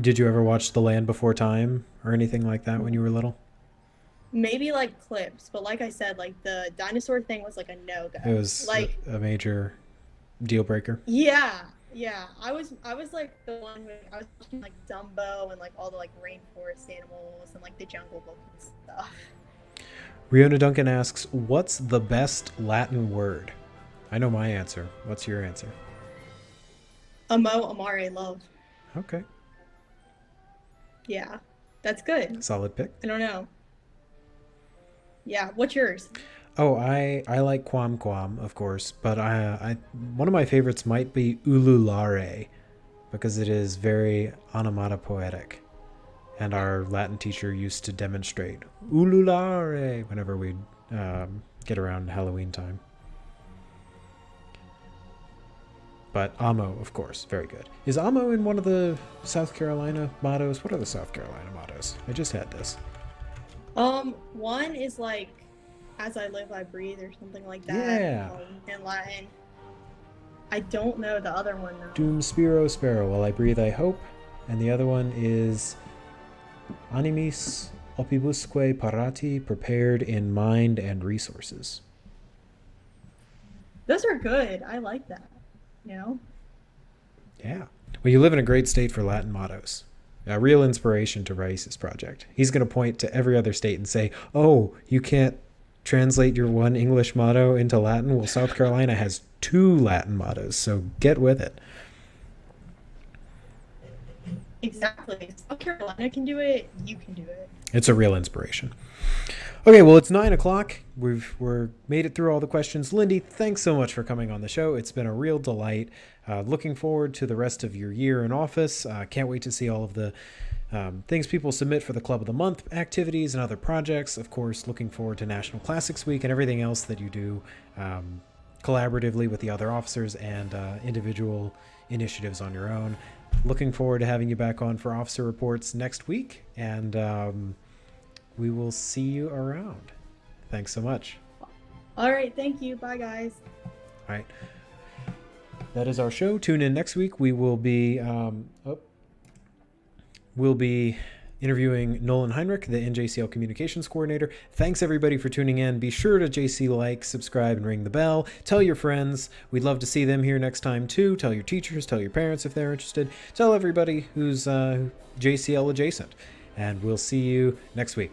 Did you ever watch The Land Before Time or anything like that when you were little? Maybe like clips, but like I said, like the dinosaur thing was like a no-go. It was like a major deal breaker. Yeah. I was like the one who I was watching like Dumbo and like all the like rainforest animals and like the Jungle Book and stuff. Riona Duncan asks, what's the best Latin word? I know my answer. What's your answer? Amo, amare, love. Okay. Yeah, that's good. Solid pick. I don't know. Yeah, what's yours? Oh, I like quam quam, of course, but I one of my favorites might be ululare, because it is very onomatopoetic, and our Latin teacher used to demonstrate ululare whenever we'd get around Halloween time. But amo, of course, very good. Is amo in one of the South Carolina mottos? What are the South Carolina mottos? I just had this. One is like, as I live, I breathe, or something like that. Yeah. In Latin. I don't know the other one though. Dum spiro spero, while I breathe, I hope. And the other one is animis opibusque parati, prepared in mind and resources. Those are good. I like that. You know? Yeah. Well, you live in a great state for Latin mottos. A real inspiration to Raíces project. He's going to point to every other state and say, oh, you can't translate your one English motto into Latin? Well, South Carolina has 2 Latin mottos, so get with it. Exactly. South Carolina can do it. You can do it. It's a real inspiration. Okay, well, it's 9 o'clock. We're made it through all the questions. Lyndie, thanks so much for coming on the show. It's been a real delight. Looking forward to the rest of your year in office. Can't wait to see all of the things people submit for the Club of the Month activities and other projects. Of course, looking forward to National Classics Week and everything else that you do collaboratively with the other officers and individual initiatives on your own. Looking forward to having you back on for officer reports next week, and we will see you around. Thanks so much. All right. Thank you. Bye, guys. All right. That is our show. Tune in next week. We will be interviewing Nolan Heinrich, the NJCL Communications Coordinator. Thanks, everybody, for tuning in. Be sure to JC like, subscribe, and ring the bell. Tell your friends. We'd love to see them here next time, too. Tell your teachers. Tell your parents if they're interested. Tell everybody who's JCL adjacent. And we'll see you next week.